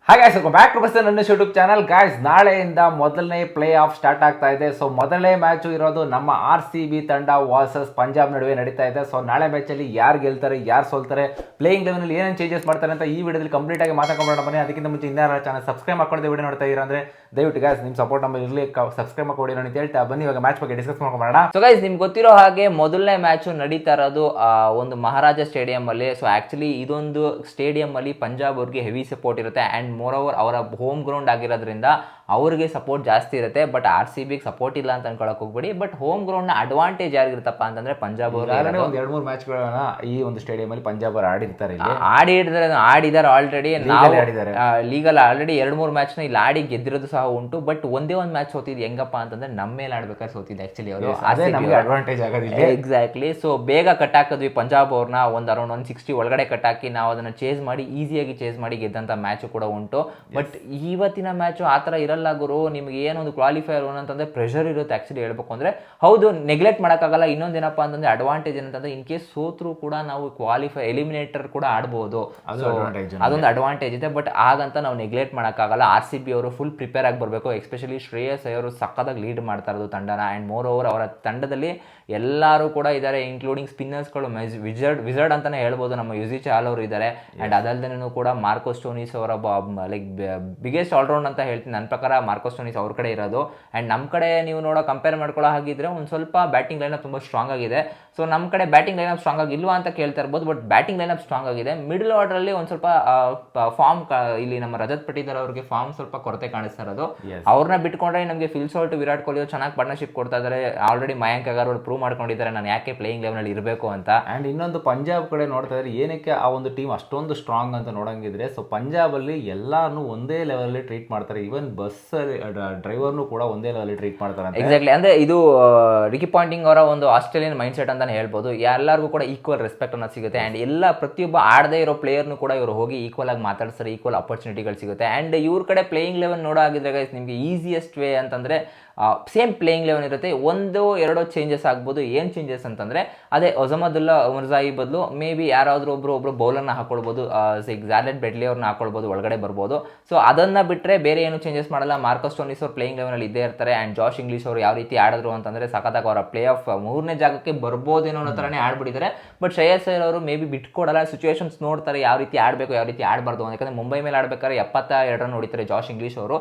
ಹಾಗೆ back to ನನ್ನ YouTube channel guys, ನಾಳೆಯಿಂದ ಮೊದಲನೇ ಪ್ಲೇ ಆಫ್ ಸ್ಟಾರ್ಟ್ ಆಗ್ತಾ ಇದೆ. ಸೊ ಮೊದಲನೇ ಮ್ಯಾಚು ಇರೋದು ನಮ್ಮ RCB ತಂಡ ವರ್ಸಸ್ ಪಂಜಾಬ್ ನಡುವೆ ನಡೀತಾ ಇದೆ. ಸೊ ನಾಳೆ ಮ್ಯಾಚಲ್ಲಿ ಯಾರು ಗೆಲ್ತಾರೆ, ಯಾರು ಸೋಲ್ತಾರೆ, ಪ್ಲೇಯಿಂಗ್ ಲೆವೆನಲ್ಲಿ ಏನೇನು ಚೇಂಜಸ್ ಮಾಡ್ತಾರೆ ಅಂತ ಈ ವಿಡಿಯೋದಲ್ಲಿ ಕಂಪ್ಲೀಟ್ ಆಗಿ ಮಾತಾಡ್ಕೊಂಡು ಬನ್ನಿ. ಅದಕ್ಕಿಂತ ಮುಂಚೆ ಇನ್ನಾರ ಚಾನಲ್ ಸಬ್ಸ್ಕ್ರೈಬ್ ಮಾಡ್ಕೊಂಡು ವಿಡಿಯೋ ನೋಡ್ತಾ ಇದ್ದೀರಾ ಅಂದರೆ ದಯವಿಟ್ಟು ಗಾಯ್ಸ್ ನಿಮ್ಮ ಸಪೋರ್ಟ್ ನಮಗೆ ಇರಲಿ, ಸಬ್ಸ್ಕ್ರೈಬ್ ಮಾಡ್ಕೊಡಿ ಅಂತ ಹೇಳ್ತಾ ಬನ್ನಿ ಇವಾಗ ಮ್ಯಾಚ್ ಬಗ್ಗೆ ಡಿಸ್ಕಸ್ ಮಾಡ್ಕೊಂಬೋಣ. ಸೊ ಗೈಸ್, ನಿಮ್ಗೆ ಗೊತ್ತಿರೋ ಹಾಗೆ ಮೊದಲನೇ ಮ್ಯಾಚು ನಡೀತಾ ಇರೋದು ಒಂದು ಮಹಾರಾಜ ಸ್ಟೇಡಿಯಂ ಅಲ್ಲಿ. ಸೊ ಆಕ್ಚುಲಿ ಇದೊಂದು ಸ್ಟೇಡಿಯಂ ಅಲ್ಲಿ ಪಂಜಾಬ್ ಅವ್ರಿಗೆ ಹೆವಿ ಸಪೋರ್ಟ್ ಇರುತ್ತೆ ಅಂಡ್ ಮೋರ್ ಓವರ್ ಅವರ ಹೋಮ್ ಗ್ರೌಂಡ್ ಆಗಿರೋದ್ರಿಂದ ಅವ್ರಿಗೆ ಸಪೋರ್ಟ್ ಜಾಸ್ತಿ ಇರುತ್ತೆ. ಬಟ್ RCB ಸಪೋರ್ಟ್ ಇಲ್ಲ ಅಂತ ಅನ್ಕೊಳಕ್ ಹೋಗ್ಬೇಡಿ. ಬಟ್ ಹೋಮ್ ಗ್ರೌಂಡ್ ನ ಅಡ್ವಾಂಟೇಜ್ ಯಾರಿಗಿರುತ್ತಪ್ಪ ಅಂತಂದ್ರೆ ಪಂಜಾಬ್ ಅವರು ಒಂದು 2-3 ಮ್ಯಾಚ್ಗಳನ್ನ ಈ ಒಂದು ಸ್ಟೇಡಿಯಂ ಅಲ್ಲಿ ಪಂಜಾಬ್ ಅವರು ಆಡಿರ್ತಾರೆ, ಆಡಿದ್ದಾರೆ ಆಲ್ರೆಡಿ. ಲೀಗಲ್ ಆಲ್ರೆಡಿ 2-3 ಮ್ಯಾಚ್ ನ ಇಲ್ಲಿ ಆಡಿ ಗೆದ್ದಿರೋದು ಸಹ ಉಂಟು. ಬಟ್ ಒಂದೇ ಒಂದು ಮ್ಯಾಚ್ ಸೋತಿದ್ ಹೆಂಗಪ್ಪ ಅಂತಂದ್ರೆ ನಮ್ಮ ಮೇಲೆ ಆಡ್ಬೇಕಾದ್ರೆ ಸೋತಿದ್ದು ಆಕ್ಚುಲಿ ಅವರು. ಅಡ್ವಾಂಟೇಜ್ ಆಗೋದಿಲ್ಲ. ಎಕ್ಸಾಕ್ಟ್ಲಿ. ಸೊ ಬೇಗ ಕಟ್ ಹಾಕಿದ್ವಿ ಪಂಜಾಬ್ ಅವ್ರನ್ನ, ಒಂದು ಅರೌಂಡ್ 160 ಒಳಗಡೆ ಕಟ್ ಹಾಕಿ ನಾವು ಅದನ್ನ ಚೇಸ್ ಮಾಡಿ ಈಸಿಯಾಗಿ ಚೇಸ್ ಮಾಡಿ ಗೆದ್ದಂತ ಮ್ಯಾಚ್ ಕೂಡ ಉಂಟು. ಬಟ್ ಇವತ್ತಿನ ಮ್ಯಾಚು ಆ ಥರ ಇರಲ್ಲ ಗುರು. ನಿಮ್ಗೆ ಏನೊಂದು ಕ್ವಾಲಿಫೈಯರ್ ಅಂತಂದ್ರೆ ಪ್ರೆಷರ್ ಇರುತ್ತೆ ಆಕ್ಚುಲಿ ಹೇಳ್ಬೇಕು ಅಂದ್ರೆ. ಹೌದು, ನೆಗ್ಲೆಕ್ಟ್ ಮಾಡೋಕ್ಕಾಗಲ್ಲ. ಇನ್ನೊಂದೇನಪ್ಪ ಅಂತಂದ್ರೆ ಅಡ್ವಾಂಟೇಜ್ ಏನಂತಂದ್ರೆ ಇನ್ ಕೇಸ್ ಸೋತ್ರು ಕೂಡ ನಾವು ಎಲಿಮಿನೇಟರ್ ಕೂಡ ಆಡ್ಬೋದು, ಅದೊಂದು ಅಡ್ವಾಂಟೇಜ್ ಇದೆ. ಬಟ್ ಹಾಗಂತ ನಾವು ನೆಗ್ಲೆಕ್ಟ್ ಮಾಡೋಕ್ಕಾಗಲ್ಲ. RCB ಅವರು ಫುಲ್ ಪ್ರಿಪೇರ್ ಆಗಿ ಬರಬೇಕು. ಎಸ್ಪೆಷಲಿ ಶ್ರೇಯಸ್ ಅವರು ಸಕ್ಕದಾಗಿ ಲೀಡ್ ಮಾಡ್ತಾ ಇರೋದು ತಂಡನ. ಆ್ಯಂಡ್ ಮೋರ್ ಓವರ್ ಅವರ ತಂಡದಲ್ಲಿ ಎಲ್ಲರೂ ಕೂಡ ಇದ್ದಾರೆ, ಇನ್ಕ್ಲೂಡಿಂಗ್ ಸ್ಪಿನ್ನರ್ಸ್ಗಳು. ವಿಜರ್ಡ್ ಅಂತಾನೆ ಹೇಳ್ಬೋದು. ನಮ್ಮ ಯುಜಿ ಚಾಲ್ ಅವರು ಇದ್ದಾರೆ. ಆ್ಯಂಡ್ ಅದಲ್ದೇನೂ ಕೂಡ ಮಾರ್ಕೋ ಸ್ಟೋನಿಸ್ ಅವರ ಲೈಕ್ ಬಿಗ್ಗೆಸ್ಟ್ ಆಲ್ರೌಂಡ್ ಅಂತ ಹೇಳ್ತೀನಿ ನನ್ನ ಪ್ರಕಾರ. ಮಾರ್ಕೋ ಸ್ಟೋನಿಸ್ ಅವ್ರ ಕಡೆ ಇರೋದು. ಆ್ಯಂಡ್ ನಮ್ಮ ಕಡೆ ನೀವು ಕಂಪೇರ್ ಮಾಡ್ಕೊಳ್ಳೋ ಹಾಗಿದ್ರೆ ಒಂದು ಸ್ವಲ್ಪ ಬ್ಯಾಟಿಂಗ್ ಲೈನಪ್ ತುಂಬ ಸ್ಟ್ರಾಂಗ್ ಆಗಿದೆ. ಸೊ ನಮ್ಮ ಕಡೆ ಬ್ಯಾಟಿಂಗ್ ಲೈನಪ್ ಸ್ಟ್ರಾಂಗ್ ಆಗಿಲ್ವಾ ಅಂತ ಕೇಳ್ತಾ ಇರ್ಬೋದು. ಬಟ್ ಬ್ಯಾಟಿಂಗ್ ಲೈನಪ್ ಸ್ಟ್ರಾಂಗ್ ಆಗಿದೆ. ಮಿಡಲ್ ಆರ್ಡರಲ್ಲಿ ಒಂದು ಸ್ವಲ್ಪ ಫಾರ್ಮ್ ಇಲ್ಲಿ ನಮ್ಮ ರಜತ್ ಪಟೀದಾರ್ ಅವ್ರಿಗೆ ಫಾರ್ಮ್ ಸ್ವಲ್ಪ ಕೊರತೆ ಕಾಣಿಸ್ತಾ ಇರೋದು. ಅವ್ರನ್ನ ಬಿಟ್ಕೊಂಡ್ರೆ ನಮಗೆ ಫಿಲ್ ಸಾಲ್ಟ್, ವಿರಾಟ್ ಕೊಹ್ಲಿ ಚೆನ್ನಾಗಿ ಪಾರ್ಟ್ನರ್ಶಿಪ್ ಕೊಡ್ತಾ ಇದ್ದಾರೆ. ಆಲ್ರೆಡಿ ಮಯಾಂಕ್ ಅಗರ್ವಾಲ್ ಅವರು ಪ್ರೂವ್ ಮಾಡ್ಕೊಂಡಿದ್ದಾರೆ ನಾನು ಯಾಕೆ ಪ್ಲೇಯಿಂಗ್ ಲೆವೆನಲ್ಲಿ ಇರಬೇಕು ಅಂತ. ಆ್ಯಂಡ್ ಇನ್ನೊಂದು ಪಂಜಾಬ್ ಕಡೆ ನೋಡ್ತಾ ಇದ್ರೆ ಏನಕ್ಕೆ ಆ ಒಂದು ಟೀಮ್ ಅಷ್ಟೊಂದು ಸ್ಟ್ರಾಂಗ್ ಅಂತ ನೋಡಂಗಿದ್ರೆ, ಸೊ ಪಂಜಾಬಲ್ಲಿ ಎಲ್ಲಾನು ಒಂದೇ ಲೆವೆಲಲ್ಲಿ ಟ್ರೀಟ್ ಮಾಡ್ತಾರೆ. ಈವನ್ ಬಸ್ ಡ್ರೈವರ್ನು ಕೂಡ ಒಂದೇ ಲೆವೆಲ್ ಟ್ರೀಟ್ ಮಾಡ್ತಾರೆ. ಎಕ್ಸಾಕ್ಟ್ಲಿ. ಅಂದ್ರೆ ಇದು ರಿಕಿ ಪಾಂಟಿಂಗ್ ಅವರ ಒಂದು ಆಸ್ಟ್ರೇಲಿಯನ್ ಮೈಂಡ್ ಸೆಟ್ ಅಂತಾನೆ ಹೇಳ್ಬೋದು. ಎಲ್ಲರಿಗೂ ಕೂಡ ಈಕ್ವಲ್ ರೆಸ್ಪೆಕ್ಟ್ ಅನ್ನೋದು ಸಿಗುತ್ತೆ. ಆ್ಯಂಡ್ ಎಲ್ಲ ಪ್ರತಿಯೊಬ್ಬ ಆಡದೇ ಇರೋ ಪ್ಲೇಯರ್ನು ಕೂಡ ಇವರು ಹೋಗಿ ಈಕ್ವಲ್ ಆಗಿ ಮಾತಾಡ್ತಾರೆ, ಈಕ್ವಲ್ ಅಪರ್ಚುನಿಟಿಗಳು ಸಿಗುತ್ತೆ. ಆ್ಯಂಡ್ ಇವ್ರ ಕಡೆ ಪ್ಲೇಯಿಂಗ್ ಲೆವೆನ್ ನೋಡೋ ಆಗಿದ್ರೆ ಗೈಸ್ ನಿಮಗೆ ಈಸಿಯೆಸ್ಟ್ ವೇ ಅಂತಂದ್ರೆ ಸೇಮ್ ಪ್ಲೇಯಿಂಗ್ ಲೆವೆನ್ ಇರುತ್ತೆ. 1-2 ಚೇಂಜಸ್ ಆಗ್ಬೋದು. ಏನು ಚೇಂಜಸ್ ಅಂತಂದರೆ ಅದೇ ಒಜಮದುಲ್ಲಾ ಮುರ್ಜಾಯಿ ಬದಲು ಮೇ ಬಿ ಯಾರಾದರೂ ಒಬ್ಬರು ಬೌಲರ್ನ ಹಾಕೊಳ್ಬೋದು. ಜಾಲೆಟ್ ಬೆಡ್ಲಿ ಅವ್ರನ್ನ ಹಾಕೊಳ್ಬೋದು, ಒಳಗಡೆ ಬರ್ಬೋದು. ಸೊ ಅದನ್ನು ಬಿಟ್ಟರೆ ಬೇರೆ ಏನು ಚೇಂಜಸ್ ಮಾಡಲ್ಲ. ಮಾರ್ಕಸ್ ಸ್ಟೋನಿಸ್ ಅವ್ರು ಪ್ಲೇಯಿಂಗ್ ಲೆವೆನಲ್ಲಿ ಇದ್ದೇ ಇರ್ತಾರೆ. ಆ್ಯಂಡ್ ಜಾಶ್ ಇಂಗ್ಲೀಷ್ ಅವರು ಯಾವ ರೀತಿ ಆಡಿದ್ರು ಅಂತಂದರೆ ಸಖತ್ತಾಗಿ ಅವರ ಪ್ಲೇ ಆಫ್ 3ನೇ ಜಾಗಕ್ಕೆ ಬರ್ಬೋದೇನೋ ಅನ್ನೋ ಥರನೇ ಆಡ್ಬಿಟ್ಟಿದ್ದಾರೆ. ಬಟ್ ಶ್ರೇಯಸ್ ಅಯ್ಯರ್ ಅವರು ಮೇ ಬಿ ಬಿಟ್ಕೊಡಲ್ಲ. ಸಿಚುವೇಶನ್ಸ್ ನೋಡ್ತಾರೆ ಯಾವ ರೀತಿ ಆಡಬೇಕು, ಯಾವ ರೀತಿ ಆಡಬಾರ್ದು. ಯಾಕಂದರೆ ಮುಂಬೈ ಮೇಲೆ ಆಡಬೇಕಾದ್ರೆ 72 ರನ್ ಹೊಡಿತಾರೆ ಜಾಶ್ ಇಂಗ್ಲೀಷ್ ಅವರು.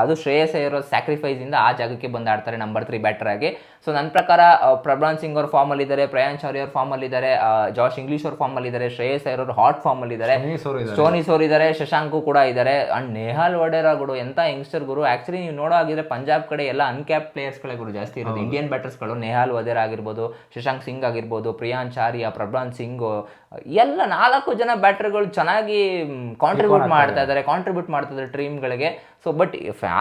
ಅದು ಶ್ರೇಯಸ್ ಅಯ್ಯರ್ ಸ್ಯಾಕ್ರಿಫೈಸಿಂದ ಆ ಜಾಗಕ್ಕೆ ಬಂದು ಆಡ್ತಾರೆ ನಂಬರ್ 3 ಬ್ಯಾಟರ್ ಆಗಿ. ಸೊ ನನ್ನ ಪ್ರಕಾರ ಪ್ರಭಾನ್ ಸಿಂಗ್ ಅವ್ರ ಫಾರ್ಮ್ ಅಲ್ಲಿ ಇದ್ದಾರೆ, ಪ್ರಯಾನ್ ಚಾರಿ ಅವ್ರ ಫಾರ್ಮ್ ಅಲ್ಲಿ ಇದ್ದಾರೆ, ಜಾಶ್ ಇಂಗ್ಲೀಷ್ ಅವ್ರ ಫಾರ್ಮ್ ಅಲ್ಲಿ ಇದ್ದಾರೆ, ಶ್ರೇಯಸ್ ಅಯ್ಯರ್ ಅವರು ಹಾಟ್ ಫಾರ್ಮ್ ಅಲ್ಲಿ ಇದ್ದಾರೆ, ಸ್ಟೋನಿಸ್ ಅವರು ಇದ್ದಾರೆ, ಶಶಾಂಕು ಕೂಡ ಇದ್ದಾರೆ. ಅಂಡ್ ನೆಹಾಲ್ ವಡೇರಾ ಗುರು ಎಂತ ಯಂಗ್ಸ್ಟರ್ ಗುರು. ಆಕ್ಚುಲಿ ನೀವು ನೋಡೋ ಆಗಿದ್ರೆ ಪಂಜಾಬ್ ಕಡೆ ಎಲ್ಲ ಅನ್ಕ್ಯಾಪ್ ಪ್ಲೇಯರ್ಸ್ಗಳೇ ಗುರು ಜಾಸ್ತಿ ಇರೋದು. ಇಂಡಿಯನ್ ಬ್ಯಾಟರ್ಸ್ಗಳು ನೆಹಾಲ್ ವಡೇರಾ ಆಗಿರ್ಬೋದು, ಶಶಾಂಕ್ ಸಿಂಗ್ ಆಗಿರ್ಬೋದು, ಪ್ರಿಯಾನ್ ಚಾರಿಯಾ, ಪ್ರಭಾನ್ ಸಿಂಗ್ ಎಲ್ಲ 4 ಜನ ಬ್ಯಾಟರ್ಗಳು ಚೆನ್ನಾಗಿ ಕಾಂಟ್ರಿಬ್ಯೂಟ್ ಮಾಡ್ತಾ ಇದ್ದಾರೆ ಟೀಮ್ಗಳಿಗೆ. ಸೊ ಬಟ್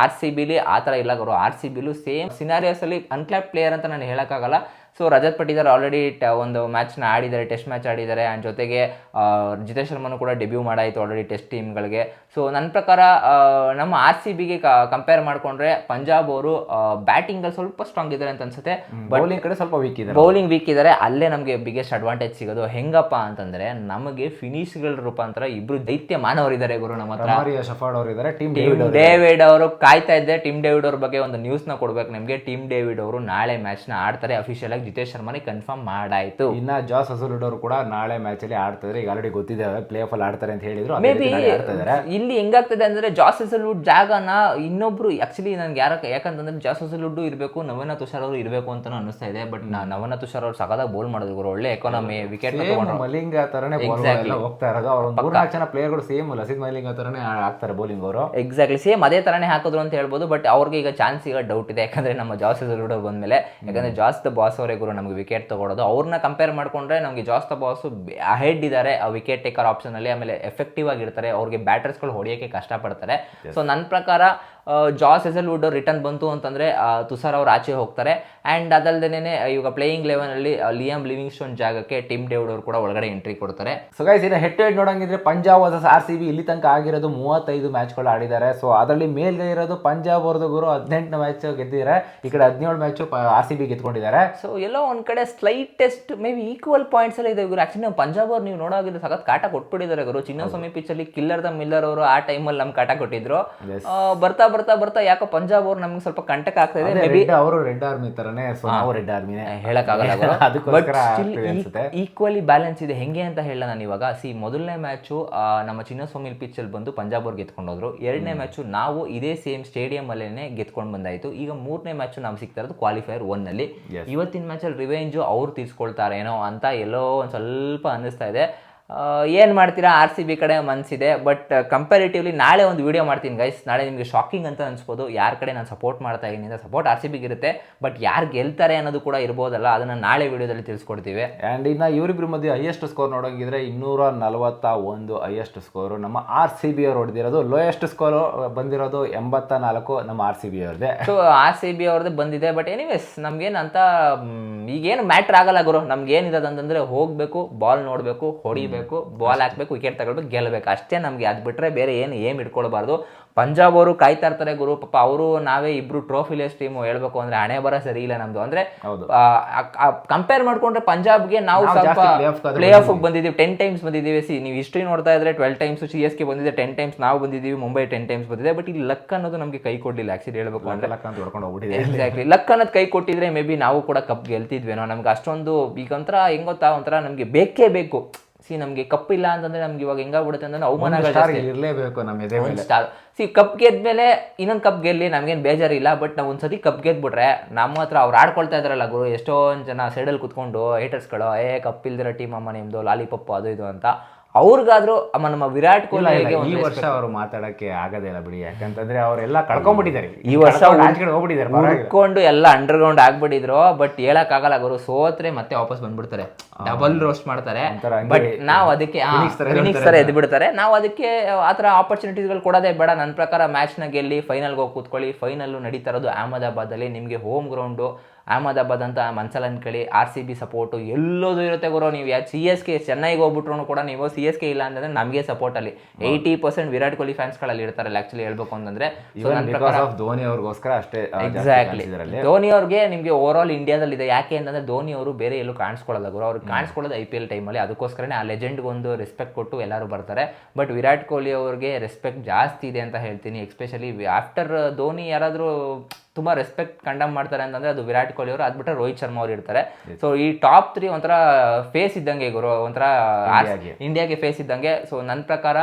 RCBಲಿ ಆ ಥರ ಇಲ್ಲ ಗುರು. RCBಲು ಸೇಮ್ ಸಿನಾರಿಯೋಸ್ ಅಲ್ಲಿ ಅನ್ಕ್ಲಾಪ್ ಪ್ಲೇಯರ್ ಅಂತ ನಾನು ಹೇಳೋಕ್ಕಾಗಲ್ಲ. ಸೊ ರಜತ್ ಪಟೀದಾರ್ ಆಲ್ರೆಡಿ ಒಂದು ಮ್ಯಾಚ್ನ ಆಡಿದ್ದಾರೆ, ಟೆಸ್ಟ್ ಮ್ಯಾಚ್ ಆಡಿದ್ದಾರೆ. ಆ್ಯಂಡ್ ಜೊತೆಗೆ ಜಿತೇಶ್ ಶರ್ಮನು ಕೂಡ ಡೆಬ್ಯೂ ಮಾಡಾಯಿತು ಆಲ್ರೆಡಿ ಟೆಸ್ಟ್ ಟೀಮ್ಗಳಿಗೆ. ಸೊ ನನ್ನ ಪ್ರಕಾರ ನಮ್ಮ RCBಗೆ ಕಂಪೇರ್ ಮಾಡಿಕೊಂಡ್ರೆ ಪಂಜಾಬ್ ಅವರು ಬ್ಯಾಟಿಂಗಲ್ಲಿ ಸ್ವಲ್ಪ ಸ್ಟ್ರಾಂಗ್ ಇದ್ದಾರೆ ಅಂತ ಅನ್ಸುತ್ತೆ. ಬೌಲಿಂಗ್ ಕಡೆ ಸ್ವಲ್ಪ ಬೌಲಿಂಗ್ ವೀಕ್ ಇದ್ದಾರೆ. ಅಲ್ಲೇ ನಮಗೆ ಬಿಗ್ಗೆಸ್ಟ್ ಅಡ್ವಾಂಟೇಜ್ ಸಿಗೋದು ಹೆಂಗಪ್ಪ ಅಂತಂದ್ರೆ ನಮಗೆ ಫಿನಿಶ್ಗಳ ರೂಪಾಂತರ ಇಬ್ರು ದೈತ್ಯ ಮಾನವರಿದ್ದಾರೆ ಗುರು ನಮ್ಮ ಹತ್ರ. ಟೀಮ್ ಡೇವಿಡ್ ಅವರು ಕಾಯ್ತಾ ಇದ್ದೆ. ಟೀಮ್ ಡೇವಿಡ್ ಅವ್ರ ಬಗ್ಗೆ ಒಂದು ನ್ಯೂಸ್ನ ಕೊಡ್ಬೇಕು ನಿಮಗೆ. ಟೀಮ್ ಡೇವಿಡ್ ಅವರು ನಾಳೆ ಮ್ಯಾಚ್ನ ಆಡ್ತಾರೆ. ಅಫಿಷಿಯಲ್ ಆಗಿ ಜಿತೇಶ್ ಶರ್ಮನಿ ಕನ್ಫರ್ಮ್ ಮಾಡಾಯ್ತು. ಇನ್ನ ಜಾಸ್ ಹಜಲ್ವುಡ್ ಅವರು ಕೂಡ ನಾಳೆ ಮ್ಯಾಚ್ ಅಲ್ಲಿ ಆಡ್ತಾರೆ. ಈಗ ಆಲ್ರೆಡಿ ಗೊತ್ತಿದೆ ಪ್ಲೇ ಆಫ್ ಅಲ್ಲಿ ಆಡ್ತಾರೆ ಅಂತ ಹೇಳಿದ್ರು. ಮೇ ಬಿ ಇಲ್ಲಿ ಹೆಂಗಾಗ್ತದೆ ಅಂದ್ರೆ ಜಾಸ್ ಹಜಲ್ವುಡ್ ಜಾಗನ ಇನ್ನೊಬ್ರು ಆಕ್ಚುಲಿ ನನ್ಗೆ ಯಾಕಂತಂದ್ರೆ ಜಾಸ್ ಹಜಲ್ವುಡ್ ಇರಬೇಕು, ನವನ ತುಷಾರ್ ಅವರು ಇರಬೇಕು ಅಂತ ಅನಿಸ್ತಾ ಇದೆ. ಬಟ್ ನವನ ತುಷಾರ್ ಅವರು ಸಖತ್ತಾಗಿ ಬೋಲ್ ಮಾಡಿದ್ರು, ಒಳ್ಳೆ ಎಕಾನಮಿ ವಿಕೆಟ್ ಮಲಿಂಗ ತರನೇ ಹೋಗ್ತಾ ಇರೋದು. ಅವರು 4 ಜನ ಪ್ಲೇಯರ್ಗಳು ಸೇಮ್ ಲಸಿತ್ ಮಲಿಂಗ ತರನೇ ಆಗ್ತಾರೆ ಬೌಲಿಂಗ್ ಅವರು. ಎಕ್ಸಾಕ್ಟ್ಲಿ ಸೇಮ್ ಅದೇ ತರನೇ ಹಾಕಿದ್ರು ಅಂತ ಹೇಳ್ಬೋದು. ಬಟ್ ಅವ್ರಿಗೆ ಈಗ ಚಾನ್ಸ್ ಈಗ ಡೌಟ್ ಇದೆ. ಯಾಕಂದ್ರೆ ನಮ್ಮ ಜಾಸ್ ಹಜಲ್ವುಡ್ ಬಂದ್ಮೇಲೆ, ಯಾಕಂದ್ರೆ ಜಾಸ್ ದ ಬಾಸ್ ಅವರೇ ಗುರು ನಮ್ಗೆ ವಿಕೆಟ್ ತಗೊಳ್ಳೋದು. ಅವ್ರನ್ನ ಕಂಪೇರ್ ಮಾಡ್ಕೊಂಡ್ರೆ ನಮಗೆ ಜಾಸ್ ದ ಬಾಸ್ ಅಹೆಡ್ ಇದ್ದಾರೆ ಆ ವಿಕೆಟ್ ಟೇಕರ್ ಆಪ್ಷನ್ ಅಲ್ಲಿ. ಆಮೇಲೆ ಎಫೆಕ್ಟಿವ್ ಆಗಿರ್ತಾರೆ. ಅವ್ರಿಗೆ ಬ್ಯಾಟರ್ಸ್ಗಳು ಹೊಡೆಯೋಕೆ ಕಷ್ಟಪಡ್ತಾರೆ. ಸೊ ನನ್ನ ಪ್ರಕಾರ ಜಾಸ್ ಹೆಸಲ್ವುಡ್ ರಿಟರ್ನ್ ಬಂತು ಅಂತಂದರೆ ತುಷಾರ್ ಅವ್ರು ಆಚೆ ಹೋಗ್ತಾರೆ. ಆ್ಯಂಡ್ ಅದಲ್ಲದೇನೆ ಇವಾಗ ಪ್ಲೇಯಿಂಗ್ ಲೆವೆನಲ್ಲಿ ಲಿಯಾಮ್ ಲಿವಿಂಗ್ಸ್ಟೋನ್ ಜಾಗಕ್ಕೆ ಟಿಮ್ ಡೇವಿಡ್ ಅವರು ಕೂಡ ಒಳಗಡೆ ಎಂಟ್ರಿ ಕೊಡ್ತಾರೆ. ಸೊ ಗೈಸ್ ಇನ್ನು ಹೆಡ್ ಟು ಹೆಡ್ ನೋಡಂಗಿದ್ರೆ ಪಂಜಾಬ್ ವರ್ಸಸ್ RCB ಇಲ್ಲಿ ತನಕ ಆಗಿರೋದು 35 ಮ್ಯಾಚ್ಗಳು ಆಡಿದ್ದಾರೆ. ಸೊ ಅದರಲ್ಲಿ ಮೇಲ್ಗೈ ಇರೋದು ಪಂಜಾಬ್ ಅವ್ರದ್ದು ಗುರು 18 ಮ್ಯಾಚ್ ಗೆದ್ದಿದ್ದಾರೆ, ಈ ಕಡೆ 17 ಮ್ಯಾಚು RCB ಗೆದ್ಕೊಂಡಿದ್ದಾರೆ. ಸೊ ಎಲ್ಲೋ ಒಂದು ಕಡೆ slightest may be equal points ಎಲ್ಲ ಇದೆ ಗುರು. ಆಕ್ಚುಲಿ ನಾವು ಪಂಜಾಬ್ ಅವ್ರು ನೀವು ನೋಡೋಗಿದ್ರೆ ಸಖತ್ ಕಾಟ ಕೊಟ್ಬಿಟ್ಟಿದ್ದಾರೆ ಗುರು. ಚಿನ್ನಸ್ವಾಮಿ ಪಿಚ್ಚಲ್ಲಿ ಕಿಲ್ಲರ್ ದ ಮಿಲ್ಲರ್ ಅವರು ಆ ಟೈಮಲ್ಲಿ ನಮ್ಗೆ ಕಾಟ ಕೊಟ್ಟಿದ್ರು. ಬರ್ತಾ ಬರ್ತಾ ಬರ್ತಾ ಯಾಕೋ ಪಂಜಾಬ್ ಅವ್ರು ನಮ್ಗೆ ಸ್ವಲ್ಪ ಕಂಟಕ ಆಗ್ತಾ ಇದೆ. ಮೇ ಬಿ ಅವರು ರೆಡ್ ಆರ್ಮಿ ತರನೇ, ಸೊ ನಾವು ರೆಡ್ ಆರ್ಮಿನೇ ಹೇಳಕ್ಕಾಗಲ್ಲ ಅದಕ್ಕೋಸ್ಕರ ಈಕ್ವಲಿ ಬ್ಯಾಲೆನ್ಸ್ ಇದೆ. ಹೆಂಗೆ ಅಂತ ಹೇಳ ನಾನು ಇವಾಗ ಮೊದಲನೇ ಮ್ಯಾಚು ನಮ್ಮ ಚಿನ್ನಸ್ವಾಮಿ ಪಿಚ್ಚಲ್ಲಿ ಬಂದು ಪಂಜಾಬ್ ಅವ್ರು ಗೆದ್ಕೊಂಡು ಹೋದ್ರು. ಎರಡನೇ ಮ್ಯಾಚು ನಾವು ಇದೇ ಸೇಮ್ ಸ್ಟೇಡಿಯಂ ಅಲ್ಲೇನೆ ಗೆದ್ಕೊಂಡು ಬಂದಾಯ್ತು. ಈಗ ಮೂರನೇ ಮ್ಯಾಚು ನಮ್ಗೆ ಸಿಗ್ತಾ ಇರೋದು ಕ್ವಾಲಿಫೈಯರ್ 1 ಅಲ್ಲಿ. ಇವತ್ತಿನ ಮ್ಯಾಚಲ್ಲಿ ರಿವೆಂಜು ಅವ್ರು ತೀರ್ಸ್ಕೊಳ್ತಾರೇನೋ ಅಂತ ಎಲ್ಲೋ ಒಂದು ಸ್ವಲ್ಪ ಅನ್ನಿಸ್ತಾ ಇದೆ. ಏನು ಮಾಡ್ತೀರಾ, RCB ಕಡೆ ಮನಸ್ಸಿದೆ. ಬಟ್ ಕಂಪ್ಯಾರಿಟಿವ್ಲಿ ನಾಳೆ ಒಂದು ವಿಡಿಯೋ ಮಾಡ್ತೀನಿ ಗೈಸ್. ನಾಳೆ ನಿಮಗೆ ಶಾಕಿಂಗ್ ಅಂತ ಅನ್ಸ್ಬೋದು ಯಾರ ಕಡೆ ನಾನು ಸಪೋರ್ಟ್ ಮಾಡ್ತಾ ಇದ್ದೀನಿ ಅಂತ. ಸಪೋರ್ಟ್ RCB ಇರುತ್ತೆ, ಬಟ್ ಯಾರು ಗೆಲ್ತಾರೆ ಅನ್ನೋದು ಕೂಡ ಇರ್ಬೋದಲ್ಲ, ಅದನ್ನು ನಾಳೆ ವಿಡಿಯೋದಲ್ಲಿ ತಿಳಿಸ್ಕೊಡ್ತೀವಿ. ಆ್ಯಂಡ್ ಇನ್ನು ಇವರಿಬ್ಬರ ಮಧ್ಯೆ ಹೈಯೆಸ್ಟ್ ಸ್ಕೋರ್ ನೋಡೋಂಗಿದ್ರೆ 241 ಹೈಯೆಸ್ಟ್ ಸ್ಕೋರು ನಮ್ಮ RCB ಅವ್ರು ಹೊಡೆದಿರೋದು. ಲೋಯೆಸ್ಟ್ ಸ್ಕೋರು ಬಂದಿರೋದು 84 ನಮ್ಮ RCB ಅವ್ರದ್ದೇ. ಸೊ RCB ಅವ್ರದ್ದೇ ಬಂದಿದೆ. ಬಟ್ ಎನಿವೇಸ್ ನಮ್ಗೇನಂತ ಈಗೇನು ಮ್ಯಾಟ್ರ್ ಆಗಲ್ಲ ಗುರು. ನಮ್ಗೇನಿದೆ ಅಂತಂದರೆ ಹೋಗಬೇಕು, ಬಾಲ್ ನೋಡಬೇಕು, ಹೊಡಿಬೇಕು, ಬಾಲ್ ಹಾಕ್ಬೇಕು, ವಿಕೆಟ್ ತಗೊಳ್ಬೇಕು, ಗೆಲ್ಲಬೇಕು ಅಷ್ಟೇ ನಮಗೆ. ಅದು ಬಿಟ್ಟರೆ ಬೇರೆ ಏನು ಇಟ್ಕೊಳ್ಬಾರ್ದು. ಪಂಜಾಬ್ ಅವರು ಕಾಯ್ತಾ ಇರ್ತಾರೆ ಗುರು. ಪಾಪ ಅವರು ನಾವೇ ಇಬ್ರು ಟ್ರೋಫಿಲೆಸ್ ಟೀಮು ಹೇಳ್ಬೇಕು ಅಂದ್ರೆ ಹಣೆ ಬರ ಸರಿ ಇಲ್ಲ ನಮ್ದು. ಅಂದ್ರೆ ಕಂಪೇರ್ ಮಾಡ್ಕೊಂಡ್ರೆ ಪಂಜಾಬ್ಗೆ ನಾವು ಸ್ವಲ್ಪ ಪ್ಲೇ ಆಫ್ ಬಂದಿದ್ದೀವಿ, 10 ಟೈಮ್ಸ್ ಬಂದಿದ್ದೀವಿ. ನೀವು ಹಿಸ್ಟ್ರಿ ನೋಡ್ತಾ ಇದ್ರೆ 12 ಟೈಮ್ಸ್ CSK ಬಂದಿದೆ, 10 ಟೈಮ್ಸ್ ನಾವು ಬಂದಿದ್ದೀವಿ, ಮುಂಬೈ 10 ಟೈಮ್ಸ್ ಬಂದಿದೆ. ಬಟ್ ಇಲ್ಲಿ ಲಕ್ ಅನ್ನೋದು ನಮಗೆ ಕೈ ಕೊಡ್ಲಿಲ್ಲ ಆಕ್ಚುಲಿ ಹೇಳ್ಬೇಕು ಅಂದ್ರೆ. ಎಕ್ಸಾಕ್ಟ್ಲಿ ಲಕ್ ಅನ್ನೋದು ಕೈ ಕೊಟ್ಟಿದ್ರೆ ಮೇ ಬಿ ನಾವು ಕೂಡ ಕಪ್ ಗೆಲ್ತಿದ್ವೇನೋ. ನಮ್ಗೆ ಅಷ್ಟೊಂದು ಈಗ ಒಂಥರ ಹೆಂಗ್ ಗೊತ್ತಾ, ಒಂಥರ ನಮ್ಗೆ ಬೇಕೇ ಬೇಕು. ನಮ್ಗೆ ಕಪ್ ಇಲ್ಲ ಅಂತಂದ್ರೆ ನಮ್ಗೆ ಇವಾಗ ಹೆಂಗಾಗ್ಬಿಡುತ್ತೆ ಅಂದ್ರೆ ಅವಮಾನಗಳು ಇರಲೇಬೇಕು ನಮ್ಮ ಎದೆ ಮೇಲೆ. ಕಪ್ ಗೆದ್ಮೇಲೆ ಇನ್ನೊಂದು ಕಪ್ ಗೆಲ್ಲಿ ನಮ್ಗೇನು ಬೇಜಾರಿಲ್ಲ. ಬಟ್ ನಾವು ಒಂದ್ಸತಿ ಕಪ್ ಗೆದ್ಬಿಟ್ರೆ ನಮ್ಮ ಹತ್ರ ಅವ್ರು ಆಡ್ಕೊಳ್ತಾ ಇದ್ರಲ್ಲ ಗುರು, ಎಷ್ಟೊಂದು ಜನ ಸೈಡಲ್ಲಿ ಕುತ್ಕೊಂಡು ಹೇಟರ್ಸ್ಗಳು ಕಪ್ ಇಲ್ದಿರೋ ಟೀಮ್ ಅಮ್ಮ ನಿಮ್ದು ಲಾಲಿಪಪ್ ಅದು ಇದು ಅಂತ. ಅವ್ರಿಗಾದ್ರೂ ನಮ್ಮ ವಿರಾಟ್ ಕೊಹ್ಲಿ ಈ ವರ್ಷ ಅವರು ಮಾತಾಡಕ್ಕೆ ಆಗದೇ ಇಲ್ಲ ಬಿಡಿ, ಯಾಕಂತಂದ್ರೆ ಅವರೆಲ್ಲ ಕಳ್ಕೊಂಡ್ಬಿಟ್ಟಿದ್ದಾರೆ. ಈ ವರ್ಷ ಉಳ್ಕೊಂಡು ಎಲ್ಲ ಅಂಡರ್ಗ್ರೌಂಡ್ ಆಗ್ಬಿಟ್ಟಿದ್ರು. ಬಟ್ ಹೇಳಕ್ ಆಗಲ್ಲ ಗುರು, ಸೋತ್ರೆ ಮತ್ತೆ ವಾಪಸ್ ಬಂದ್ಬಿಡ್ತಾರೆ, ಡಬಲ್ ರೋಸ್ಟ್ ಮಾಡ್ತಾರೆ. ಬಟ್ ನಾವು ಅದಕ್ಕೆ ಫಿನಿಕ್ಸ್ ತರ ಎದ್ದು ಬಿಡ್ತಾರೆ. ನಾವು ಅದಕ್ಕೆ ಆತರ ಆಪರ್ಚುನಿಟೀಸ್ಗಳು ಕೊಡೋದೇ ಬೇಡ. ನನ್ನ ಪ್ರಕಾರ ಮ್ಯಾಚ್ನ ಗೆಲ್ಲಿ ಫೈನಲ್ಗೆ ಹೋಗಿ ಕೂತ್ಕೊಳ್ಳಿ. ಫೈನಲ್ಲು ನಡೀತಾ ಇರೋದು ಅಹಮದಾಬಾದ್ ಅಲ್ಲಿ. ನಿಮಗೆ ಹೋಮ್ ಗ್ರೌಂಡು ಅಹಮದಾಬಾದ್ ಅಂತ ಮನ್ಸಲ್ಲಿ ಅನ್ಕೊಳ್ಳಿ. RCB ಸಪೋರ್ಟು ಎಲ್ಲೋದು ಇರುತ್ತೆ ಗುರು. ನೀವು CSK ಚೆನ್ನೈಗೆ ಹೋಗ್ಬಿಟ್ರು ಕೂಡ ನೀವು CSK ಇಲ್ಲ ಅಂತಂದ್ರೆ ನಮಗೆ ಸಪೋರ್ಟ್ ಅಲ್ಲಿ 80% ವಿರಾಟ್ ಕೊಹ್ಲಿ ಫ್ಯಾನ್ಸ್ಗಳಲ್ಲಿ ಇರ್ತಾರಲ್ಲ ಆಕ್ಚುಲಿ ಹೇಳ್ಬೇಕು ಅಂತಂದ್ರೆ. ಧೋನಿ ಅವ್ರಿಗೋಸ್ಕರ ಅಷ್ಟೇ. ಎಕ್ಸಾಕ್ಟ್ಲಿ ಧೋನಿ ಅವ್ರಿಗೆ ನಿಮಗೆ ಓವರ್ ಆಲ್ ಇಂಡಿಯಾದಲ್ಲಿ ಇದೆ. ಯಾಕೆ ಅಂತಂದ್ರೆ ಧೋನಿ ಅವರು ಬೇರೆ ಎಲ್ಲೂ ಕಾಣಿಸ್ಕೊಳ್ಳಲ್ಲ ಗುರು. ಅವ್ರಿಗೆ ಕಾಣಿಸ್ಕೊಳ್ಳೋದು IPL ಟೈಮಲ್ಲಿ. ಅದಕ್ಕೋಸ್ಕರನೇ ಆ ಲೆಜೆಂಡ್ಗೆ ಒಂದು ರೆಸ್ಪೆಕ್ಟ್ ಕೊಟ್ಟು ಎಲ್ಲರೂ ಬರ್ತಾರೆ. ಬಟ್ ವಿರಾಟ್ ಕೊಹ್ಲಿ ಅವ್ರಿಗೆ ರೆಸ್ಪೆಕ್ಟ್ ಜಾಸ್ತಿ ಇದೆ ಅಂತ ಹೇಳ್ತೀನಿ. ಎಸ್ಪೆಷಲಿ ಆಫ್ಟರ್ ಧೋನಿ ಯಾರಾದರೂ ತುಂಬ ರೆಸ್ಪೆಕ್ಟ್ ಕಂಡಮ್ ಮಾಡ್ತಾರೆ ಅಂತಂದ್ರೆ ಅದು ವಿರಾಟ್ ಕೊಹ್ಲಿ ಅವರು. ಅದ್ಬಿಟ್ರೆ ರೋಹಿತ್ ಶರ್ಮಾ ಅವ್ರು ಇರ್ತಾರೆ. ಸೊ ಈ ಟಾಪ್ 3 ಒಂಥರ ಫೇಸ್ ಇದ್ದಂಗೆ ಗುರು, ಒಂಥರ ಇಂಡಿಯಾಗೆ ಫೇಸ್ ಇದ್ದಂಗೆ. ಸೊ ನನ್ನ ಪ್ರಕಾರ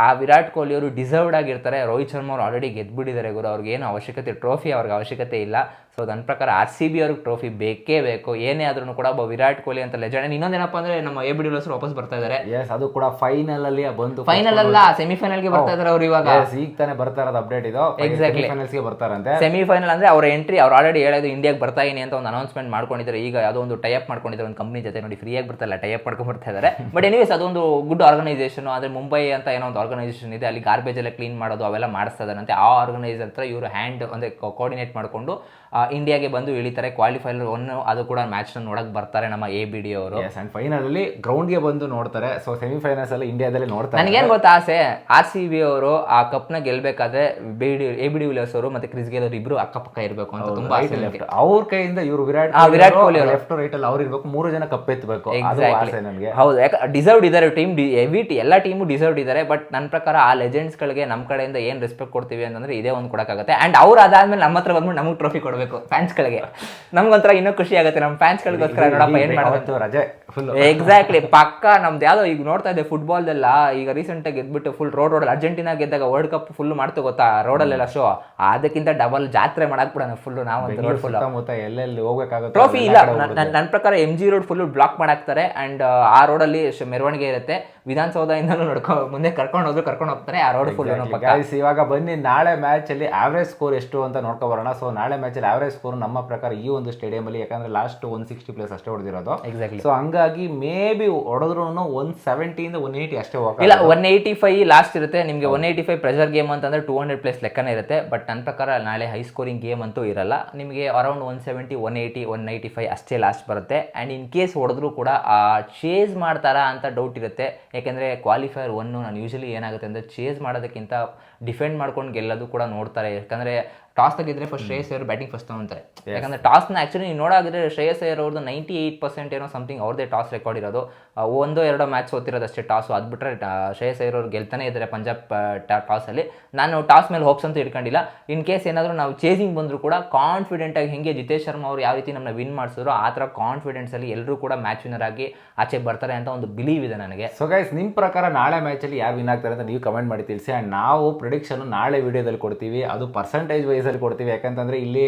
ಆ ವಿರಾಟ್ ಕೊಹ್ಲಿ ಅವರು ಡಿಸರ್ವ್ಡ್ ಆಗಿರ್ತಾರೆ. ರೋಹಿತ್ ಶರ್ಮಾ ಅವರು ಆಲ್ರೆಡಿ ಗೆದ್ಬಿಟ್ಟಿದ್ದಾರೆ ಗುರು. ಅವ್ರಿಗೆ ಏನು ಅವಶ್ಯಕತೆ, ಟ್ರೋಫಿ ಅವ್ರಿಗೆ ಅವಶ್ಯಕತೆ ಇಲ್ಲ. ಸೊ ನನ್ನ ಪ್ರಕಾರ RCB ಅವ್ರಿಗೆ ಟ್ರೋಫಿ ಬೇಕೇ ಬೇಕು. ಏನೇ ಆದ್ರೂ ಕೂಡ ವಿರಾಟ್ ಕೊಹ್ಲಿ ಅಂತ ಲೆಜೆಂಡ್. ಇನ್ನೊಂದೇನಪ್ಪ ಅಂದ್ರೆ ನಮ್ಮ AB de Villiers ವಾಪಸ್ ಬರ್ತಾ ಇದ್ದಾರೆ. ಅದು ಕೂಡ ಫೈನಲ್ ಅಲ್ಲಿ ಬಂದು, ಫೈನಲ್ ಅಲ್ಲ ಸೆಮಿಫೈನಲ್ಗೆ ಬರ್ತಾ ಇದ್ದಾರೆ ಅವ್ರು ಇವಾಗ. ಈಗ ತಾನೇ ಬರ್ತಾ ಇರೋದು ಅಪ್ಡೇಟ್ ಇದು. ಎಕ್ಸಾಕ್ಟ್ಲಿ ಫೈನಲ್ಸ್ಗೆ ಬರ್ತಾರಂತೆ. ಸೆಮಿಫೈನಲ್ ಅಂದ್ರೆ ಅವ್ರ ಎಂಟ್ರಿ ಅವ್ರು ಆಲ್ರೆಡಿ ಹೇಳೋದು ಇಂಡಿಯಾಗೆ ಬರ್ತಾ ಇದೀನಿ ಅಂತ ಒಂದು ಅನೌನ್ಸ್ಮೆಂಟ್ ಮಾಡ್ಕೊಂಡಿದ್ದಾರೆ. ಈಗ ಯಾವುದೋ ಒಂದು ಟೈಅಪ್ ಮಾಡ್ಕೊಂಡಿದ್ದಾರೆ ಒಂದು ಕಂಪ್ನಿ ಜೊತೆ. ನೋಡಿ ಫ್ರೀಯಾಗಿ ಬರ್ತಾರಲ್ಲ, ಟೈಅಪ್ ಮಾಡ್ಕೊಂಡು ಬರ್ತಾ ಇದ್ದಾರೆ. ಬಟ್ ಎನಿವೇಸ್ ಅದೊಂದು ಗುಡ್ ಆರ್ಗನೈಸೇಷನ್. ಆದ್ರೆ ಮುಂಬೈ ಅಂತ ಏನೋ ಒಂದು ಆರ್ಗನೈಸೇಷನ್ ಇದೆ, ಅಲ್ಲಿ ಗಾರ್ಬೇಜ್ ಎಲ್ಲ ಕ್ಲೀನ್ ಮಾಡೋದು ಅವೆಲ್ಲ ಮಾಡಿಸ್ತಾ ಇದ್ದಾರಂತೆ. ಆ ಆರ್ಗನೈಸರ್ ಹತ್ರ ಇವರು ಹ್ಯಾಂಡ್ ಅಂದ್ರೆ ಕೋಆರ್ಡಿನೇಟ್ ಮಾಡಿಕೊಂಡು ಇಂಡಿಯಾಗೆ ಬಂದು ಇಳಿತಾರೆ. ಕ್ವಾಲಿಫೈರ್ 1 ಅದು ಕೂಡ ಮ್ಯಾಚ್ನ ನೋಡಕ್ ಬರ್ತಾರೆ ನಮ್ಮ ABD ಅವರು. ಫೈನಲ್ ಅಲ್ಲಿ ಗ್ರೌಂಡ್ಗೆ ಬಂದು ನೋಡ್ತಾರೆ. ಸೊ ಸೆಮಿಫೈನಲ್ಸ್ ಅಲ್ಲಿ ಇಂಡಿಯಾದಲ್ಲಿ ನೋಡ್ತಾರೆ. ನನಗೇನು ಗೊತ್ತಾ ಆಸೆ, RCB ಅವರು ಆ ಕಪ್ನ ಗೆಲ್ಬೇಕಾದ್ರೆ AB de Villiers ಅವರು ಮತ್ತೆ ಕ್ರಿಸ್ ಗೇಲ್ ಅವರು ಇಬ್ರು ಅಕ್ಕಪಕ್ಕ ಇರಬೇಕು ಅಂತ ತುಂಬಾ ಆಸೆ. ಅವ್ರ ಕೈಯಿಂದ ಇವರು ವಿರಾಟ್ ಕೊಹ್ಲಿ ಲೆಫ್ಟ್ ರೈಟ್ ಅಲ್ಲಿ ಅವ್ರು ಇರ್ಬೇಕು, 3 ಜನ ಕಪ್ ಎತ್ತಬೇಕು. ಹೌದು, ಯಾಕೆ ಡಿಸರ್ವ್ಡ್ ಇದ್ದಾರೆ ಟೀಮ್. ಎಲ್ಲ ಟೀಮು ಡಿಸರ್ವ್ಡ್ ಇದ್ದಾರೆ. ಬಟ್ ನನ್ನ ಪ್ರಕಾರ ಆ ಲೆಜೆಂಡ್ಸ್ ಗಳಿಗೆ ನಮ್ಮ ಕಡೆಯಿಂದ ಏನ್ ರೆಸ್ಪೆಕ್ಟ್ ಕೊಡ್ತೀವಿ ಅಂತಂದ್ರೆ ಇದೇ ಒಂದು ಕೊಡಕ್ಕಾಗುತ್ತೆ. ಅಂಡ್ ಅವ್ರು ಅದಾದ್ಮೇಲೆ ನಮ್ಮ ಹತ್ರ ಬಂದ್ಬಿಟ್ಟು ನಮಗೆ ಟ್ರೋಫಿ ಕೊಡಬೇಕು ಫ್ಯಾನ್ಸ್ ಗಳಿಗೆ. ನಮ್ಗೊಂಥರ ಇನ್ನೂ ಖುಷಿ ಆಗುತ್ತೆ ನಮ್ಮ ಫ್ಯಾನ್ಸ್ ಗಳಿಗೋಸ್ಕರ. ನೋಡಪ್ಪ ಏನ್ ಮಾಡೋದು, ರಜೆ ಫುಲ್. ಎಕ್ಸಾಕ್ಟ್ಲಿ ಪಕ್ಕ ನಮ್ದು ಯಾವ್ದೋ ಈಗ ನೋಡ್ತಾ ಇದೆ ಫುಟ್ಬಾಲ್ದೆಲ್ಲ. ಈಗ ರೀಸೆಂಟ್ ಆಗಿ ಗೆದ್ಬಿಟ್ಟು ಫುಲ್ ರೋಡ್ ಅರ್ಜೆಂಟಿನಾ ಗೆದ್ದಾಗ ವರ್ಲ್ಡ್ ಕಪ್ ಫುಲ್ ಮಾಡ್ತು ಗೊತ್ತಾ ರೋಡಲ್ಲೆಲ್ಲ ಶೋ. ಅದಕ್ಕಿಂತ ಡಬಲ್ ಜಾತ್ರೆ ಮಾಡಕ್ ಬಿಡೋಣ ಫುಲ್. ನಾವು ರೋಡ್ ಫುಲ್ ಎಲ್ಲೆಲ್ಲಿ ಹೋಗ್ಬೇಕಾಗುತ್ತೆ ಟ್ರೋಫಿ ಇಲ್ಲ. ನನ್ನ ಪ್ರಕಾರ MG ರೋಡ್ ಫುಲ್ ಬ್ಲಾಕ್ ಮಾಡಾಕ್ತಾರೆ. ಅಂಡ್ ಆ ರೋಡಲ್ಲಿ ಮೆರವಣಿಗೆ ಇರುತ್ತೆ. ವಿಧಾನಸೌಧದಿಂದನೂ ಮುಂದೆ ಕರ್ಕೊಂಡು ಹೋಗ್ತಾರೆ ಆ ರೋಡ್ ಫುಲ್ ಗೈಸ್ ಇವಾಗ ಬನ್ನಿ ನಾಳೆ ಮ್ಯಾಚ್ ಅಲ್ಲಿ ಆವರೇಜ್ ಸ್ಕೋರ್ ಎಷ್ಟು ಅಂತ ನೋಡ್ಕೊ ಬರೋಣ. ಸೊ ನಾಳೆ ಮ್ಯಾಚ್ ಅಲ್ಲಿ ಆವರೇಜ್ ಸ್ಕೋರ್ ನಮ್ಮ ಪ್ರಕಾರ ಈ ಒಂದು ಸ್ಟೇಡಿಯಂ ಅಲ್ಲಿ, ಯಾಕಂದ್ರೆ ಲಾಸ್ಟ್ 160+ ಅಷ್ಟೇ ಹೊಡೆದಿರೋದು. ಎಕ್ಸಾಕ್ಟ್ಲಿ. ಸೊ ಹಂಗಾಗಿ ಮೇ ಬಿ ಹೊಡೆದ್ರು 170 ಇಂದ 180 ಅಷ್ಟೇ ಹೋಗ ಇಲ್ಲ 185 ಲಾಸ್ಟ್ ಇರುತ್ತೆ ನಿಮಗೆ. 185 ಪ್ರೆಷರ್ ಗೇಮ್ ಅಂತಂದ್ರೆ 200+ ಲೆಕ್ಕನೇ ಇರುತ್ತೆ. ಬಟ್ ನನ್ನ ಪ್ರಕಾರ ನಾಳೆ ಹೈ ಸ್ಕೋರಿಂಗ್ ಗೇಮ್ ಅಂತೂ ಇರಲ್ಲ. ನಿಮಗೆ ಅರೌಂಡ್ 170, 180, 195 ಅಷ್ಟೇ ಲಾಸ್ಟ್ ಬರುತ್ತೆ. ಆ್ಯಂಡ್ ಇನ್ ಕೇಸ್ ಹೊಡೆದ್ರು ಕೂಡ ಚೇಸ್ ಮಾಡ್ತಾರಾ ಅಂತ ಡೌಟ್ ಇರುತ್ತೆ. ಯಾಕೆಂದರೆ ಕ್ವಾಲಿಫೈಯರ್ 1 ನಾನು ಯೂಶಲಿ ಏನಾಗುತ್ತೆ ಅಂದರೆ ಚೇಸ್ ಮಾಡೋದಕ್ಕಿಂತ ಡಿಫೆಂಡ್ ಮಾಡ್ಕೊಂಡು ಗೆಲ್ಲೋದು ಕೂಡ ನೋಡ್ತಾರೆ. ಯಾಕಂದರೆ ಟಾಸ್ ತೆಗಿದ್ರೆ first Shreyas Iyer batting first ತಗೊಂತಾರೆ. ಯಾಕಂದರೆ ಟಾಸ್ನ ಆ್ಯಕ್ಚುಲಿ ನೀವು ನೋಡಾಗಿದ್ರೆ ಶ್ರೇಯಸ್ ಅಯ್ಯರ್ ಅವ್ರದ್ದು 98% ಏನೋ ಸಮಥಿಂಗ್ ಅವ್ರದ್ದೇ ಟಾಸ್ ರೆಕಾರ್ಡ್ ಇರೋದು. 1-2 ಮ್ಯಾಚ್ ಸೋತಿರೋದು ಅಷ್ಟೇ ಟಾಸು. ಅದು ಬಿಟ್ಟರೆ ಶ್ರೇಯಸ್ ಅಯ್ಯರ್ ಅವ್ರು ಗೆಲ್ತಾನೆ ಇದ್ದಾರೆ ಪಂಜಾಬ್ ಟಾಸಲ್ಲಿ. ನಾನು ಟಾಸ್ ಮೇಲೆ ಹೋಪ್ಸ್ ಅಂತೂ ಇಟ್ಕೊಂಡಿಲ್ಲ. ಇನ್ ಕೇಸ್ ಏನಾದರೂ ನಾವು ಚೇಸಿಂಗ್ ಬಂದರೂ ಕೂಡ ಕಾನ್ಫಿಡೆಂಟಾಗಿ ಹೆಂಗೆ ಜಿತೇಶ್ ಶರ್ಮಾ ಅವರು ಯಾವ ರೀತಿ ನಮ್ಮನ್ನ ವಿನ್ ಮಾಡಿಸಿದ್ರು ಆ ಥರ ಕಾನ್ಫಿಡೆನ್ಸಲ್ಲಿ ಎಲ್ಲರೂ ಕೂಡ ಮ್ಯಾಚ್ ವಿನ್ನರ್ ಆಗಿ ಆಚೆ ಬರ್ತಾರೆ ಅಂತ ಒಂದು ಬಿಲೀವ್ ಇದೆ ನನಗೆ. ಸೊ ಗೈಸ್ ನಿಮ್ಮ ಪ್ರಕಾರ ನಾಳೆ ಮ್ಯಾಚಲ್ಲಿ ಯಾರು ವಿನ್ ಆಗ್ತಾರೆ ಅಂತ ನೀವು ಕಮೆಂಟ್ ಮಾಡಿ ತಿಳಿಸಿ. ಆ್ಯಂಡ್ ನಾವು ಪ್ರಿಡಿಕ್ಷನ್ ನಾಳೆ ವಿಡಿಯೋದಲ್ಲಿ ಕೊಡ್ತೀವಿ, ಅದು ಪರ್ಸೆಂಟೇಜ್ ವೈಸಲ್ಲಿ ಕೊಡ್ತೀವಿ. ಯಾಕಂತಂದರೆ ಇಲ್ಲಿ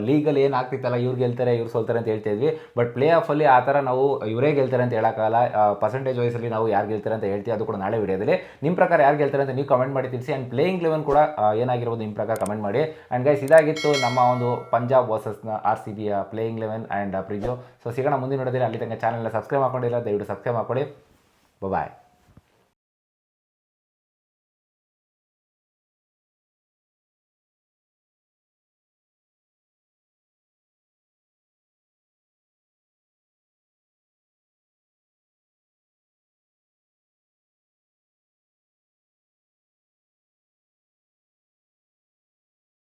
ಲೀಗಲ್ಲಿ ಏನು ಆಗ್ತಿತ್ತಲ್ಲ ಇವ್ರು ಗೆಲ್ತಾರೆ ಇವ್ರು ಸೋಲ್ತಾರೆ ಅಂತ ಹೇಳ್ತಾ ಇದ್ವಿ. ಬಟ್ ಪ್ಲೇ ಆಫಲ್ಲಿ ಆ ಥರ ನಾವು ಇವರೇ ಗೆಲ್ತಾರೆ ಅಂತ ಹೇಳೋಕ್ಕಾಗಲ್ಲ. ಪರ್ಸೆಂಟೇಜ್ ವೈಸಲ್ಲಿ ನಾವು ಯಾರು ಗೆಲ್ತಾರೆ ಅಂತ ಹೇಳ್ತೀವಿ, ಅದು ಕೂಡ ನಾಳೆ ವಿಡಿಯೋದಲ್ಲಿ. ನಿಮ್ಮ ಪ್ರಕಾರ ಯಾರು ಗೆಲ್ತಾರೆ ಅಂತ ನೀವು ಕಮೆಂಟ್ ಮಾಡಿ ತಿಳಿಸಿ. ಆ್ಯಂಡ್ ಪ್ಲೇಯಿಂಗ್ 11 ಕೂಡ ಏನಾಗಿರ್ಬೋದು ನಿಮ್ಮ ಪ್ರಕಾರ ಕಮೆಂಟ್ ಮಾಡಿ. ಆ್ಯಂಡ್ ಗೈಸ್ ಇದಾಗಿತ್ತು ನಮ್ಮ ಒಂದು ಪಂಜಾಬ್ ವರ್ಸಸ್ನ RCBಯ ಪ್ಲೇಯಿಂಗ್ 11 ಆ್ಯಂಡ್ ಪ್ರಿವ್ಯೂ. ಸೊ ಸಿಗೋಣ ಮುಂದಿನ ನೋಡೋದಿಲ್ಲ. ಅಲ್ಲಿ ತನಕ ಚಾನಲ್ನ ಸಬ್ಸ್ಕ್ರೈಬ್ ಮಾಡ್ಕೊಂಡಿಲ್ಲ, ದಯವಿಟ್ಟು ಸಬ್ಸ್ಕ್ರೈಬ್ ಮಾಡ್ಕೊಳ್ಳಿ. ಬಾಯ್.